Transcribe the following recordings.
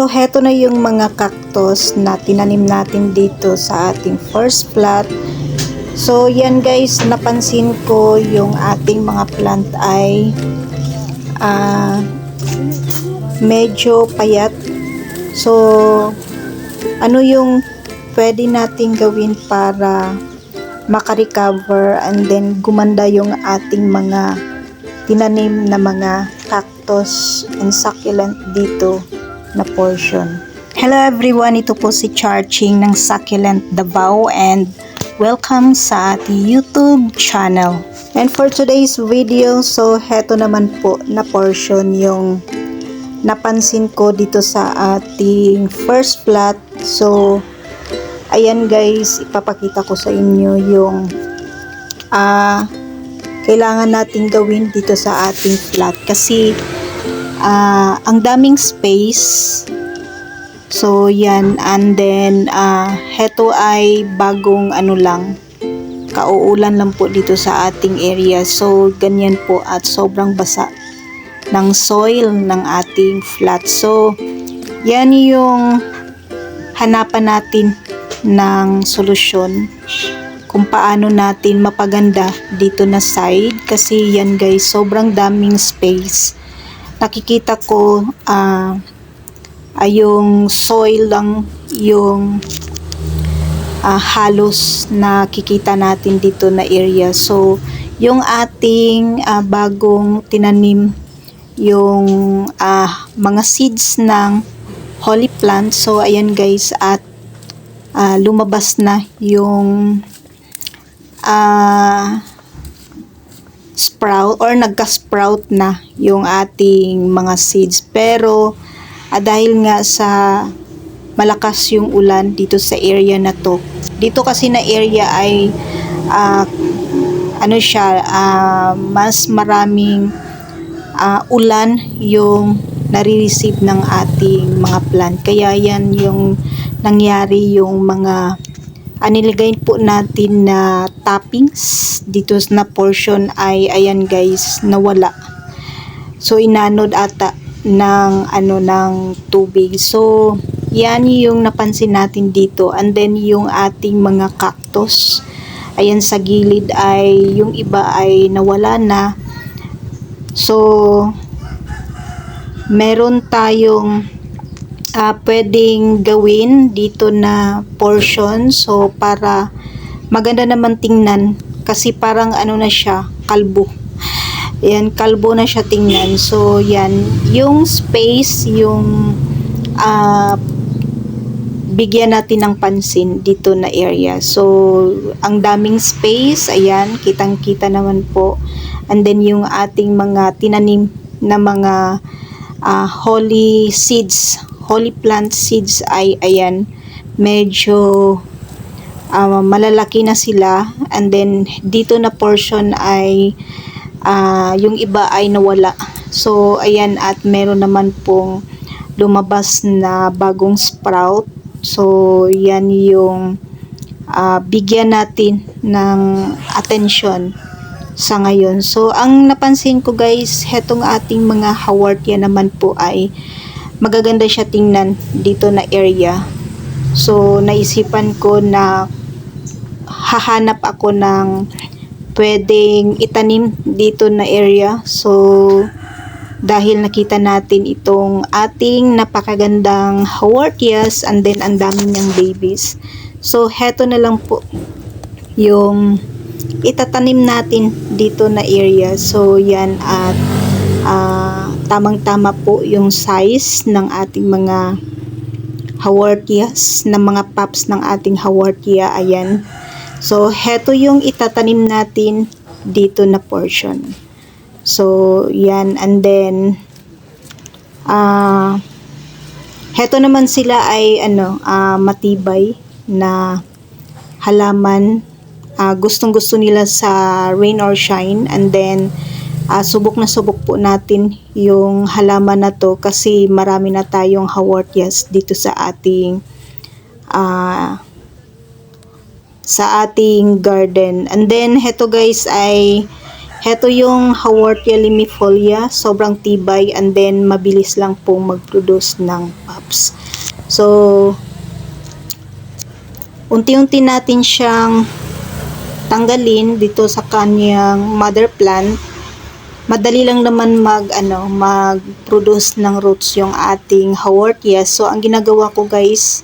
So heto na yung mga cactus na tinanim natin dito sa ating first plot. So yan guys, napansin ko yung ating mga plant ay medyo payat. So ano yung pwede nating gawin para makarecover and then gumanda yung ating mga tinanim na mga cactus and succulent dito na portion. Hello everyone, ito po si Charching ng Succulent Davao and welcome sa ating YouTube channel. And for today's video, so heto naman po na portion yung napansin ko dito sa ating first plot. So ayan guys, ipapakita ko sa inyo yung kailangan nating gawin dito sa ating plot kasi ang daming space. So yan, and then heto ay bagong kauulan lang po dito sa ating area. So ganyan po at sobrang basa ng soil ng ating flat. So yan yung hanapan natin ng solusyon kung paano natin mapaganda dito na side kasi yan guys, sobrang daming space. Nakikita ko yung soil lang yung halos nakikita natin dito na area. So yung ating bagong tinanim yung mga seeds ng holy plant. So ayan guys, at lumabas na yung sprout or nagka-sprout na yung ating mga seeds. Pero dahil nga sa malakas yung ulan dito sa area na to, dito kasi na area ay mas maraming ulan yung nare-receive ng ating mga plant. Kaya yan yung nangyari, yung mga nilagay po natin na toppings dito na portion ay ayan guys, nawala. So inanod ata ng tubig. So yan yung napansin natin dito. And then yung ating mga cactus, ayan sa gilid ay yung iba ay nawala na. So meron tayong pwedeng gawin dito na portion. So para maganda naman tingnan kasi parang na siya, kalbo. Ayan, kalbo na siya tingnan. So yan, yung space, yung bigyan natin ng pansin dito na area. So ang daming space, ayan, kitang-kita naman po. And then yung ating mga tinanim na mga holy seeds, holy plant seeds ay ayan, medyo malalaki na sila. And then dito na portion ay yung iba ay nawala. So ayan, at meron naman pong lumabas na bagong sprout. So yan yung bigyan natin ng atensyon sa ngayon. So ang napansin ko guys, hetong ating mga haworthia naman po ay magaganda siya tingnan dito na area. So naisipan ko na hahanap ako ng pwedeng itanim dito na area. So dahil nakita natin itong ating napakagandang haworthias and then ang dami niyang babies. So heto na lang po yung itatanim natin dito na area. So yan, at tamang-tama po yung size ng ating mga haworthias, ng mga pups ng ating haworthia. Ayan. So heto yung itatanim natin dito na portion. So yan, and then heto naman sila ay matibay na halaman. Gustong-gusto nila sa rain or shine. And then subok na subok po natin yung halaman na to kasi marami na tayong haworthias dito sa ating garden. And then heto guys ay Heto yung Haworthia limifolia, sobrang tibay and then mabilis lang pong mag-produce ng pups. So, unti-unti natin siyang tanggalin dito sa kanyang mother plant. Madali lang naman mag-produce ng roots yung ating Haworthia. So, ang ginagawa ko guys,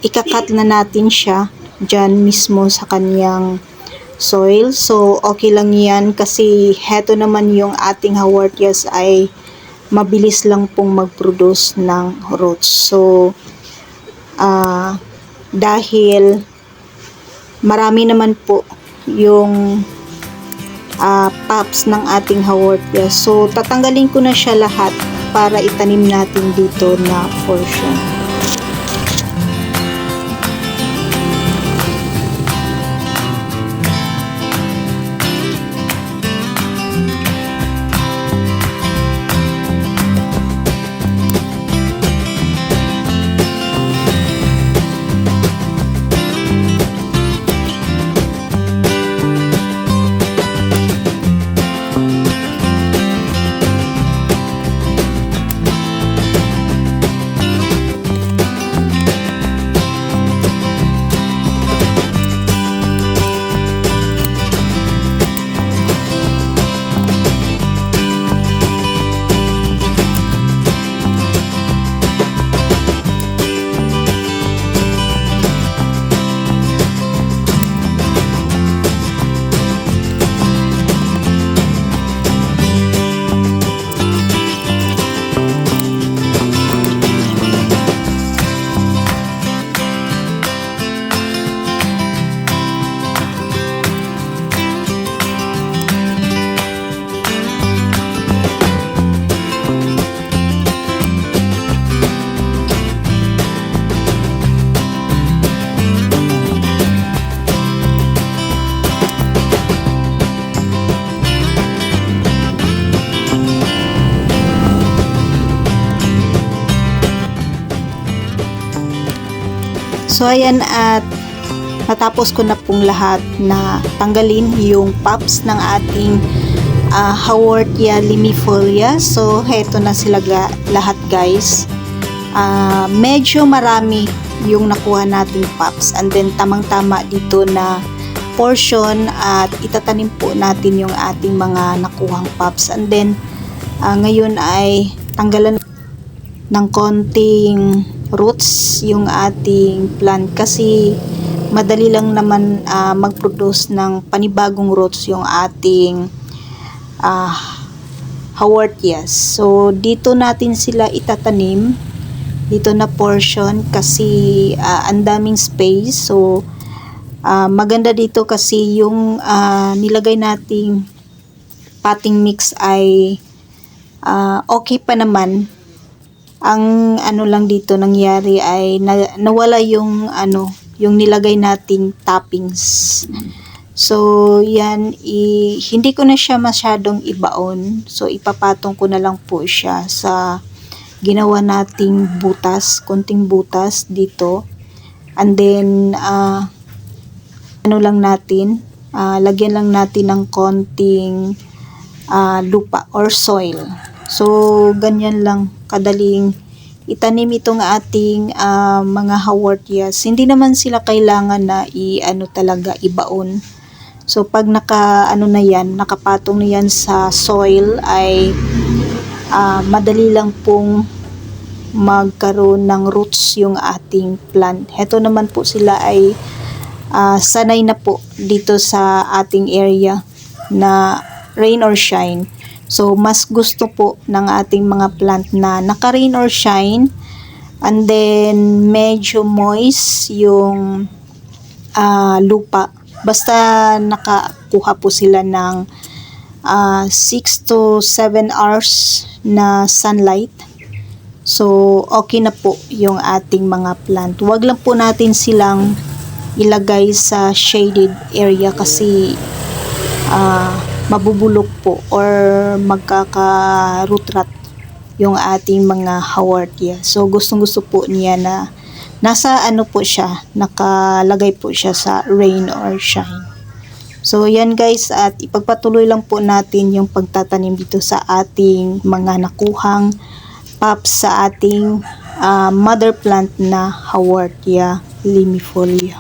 ikakat na natin siya dyan mismo sa kanyang soil. So, okay lang yan kasi heto naman yung ating Haworthias ay mabilis lang pong mag-produce ng roots. So, dahil marami naman po yung pups ng ating Haworthia. So, tatanggalin ko na siya lahat para itanim natin dito na portion. So ayan, at natapos ko na pong lahat na tanggalin yung pups ng ating Haworthia limifolia. So heto na sila lahat guys. Medyo marami yung nakuha nating pups and then tamang-tama dito na portion at itatanim po natin yung ating mga nakuhang pups. And then ngayon ay tanggalan ng konting roots yung ating plant kasi madali lang naman mag-produce ng panibagong roots yung ating Haworthias. So dito natin sila itatanim dito na portion kasi ang daming space. So maganda dito kasi yung nilagay nating potting mix ay okay pa naman. Ang lang dito nangyari ay nawala yung yung nilagay nating toppings. So yan, hindi ko na siya masyadong ibaon. So ipapatong ko na lang po siya sa ginawa nating butas, konting butas dito. And then lang natin, lagyan lang natin ng konting lupa or soil. So ganyan lang kadaling itanim itong ating mga Haworthias. Hindi naman sila kailangan na talaga ibaon. So pag na yan, nakapatong na yan sa soil ay madali lang pong magkaroon ng roots yung ating plant. Heto naman po sila ay sanay na po dito sa ating area na rain or shine. So, mas gusto po ng ating mga plant na naka-rain or shine and then medyo moist yung lupa. Basta nakakuha po sila ng 6 to 7 hours na sunlight. So, okay na po yung ating mga plant. Huwag lang po natin silang ilagay sa shaded area kasi mabubulok po or magkaka-root rot yung ating mga Haworthia. So gustong-gusto po niya na nasa po siya, nakalagay po siya sa rain or shine. So yan guys, at ipagpatuloy lang po natin yung pagtatanim dito sa ating mga nakuhang pops sa ating mother plant na Haworthia limifolia.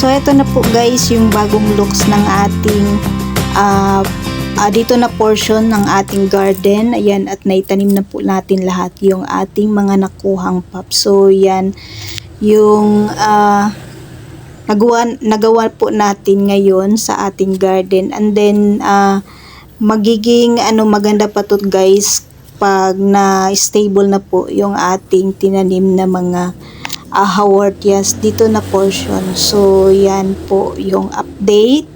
So ito na po guys yung bagong looks ng ating dito na portion ng ating garden. Ayan, at naitanim na po natin lahat yung ating mga nakuhang pops. So yan yung nagawa po natin ngayon sa ating garden. And then magiging maganda pa to guys pag na stable na po yung ating tinanim na mga Haworthias dito na portion. So yan po yung update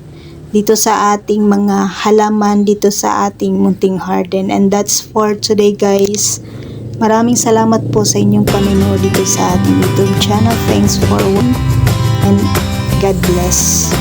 dito sa ating mga halaman dito sa ating munting garden. And that's for today guys. Maraming salamat po sa inyong panonood dito sa ating YouTube channel. Thanks for watching and God bless.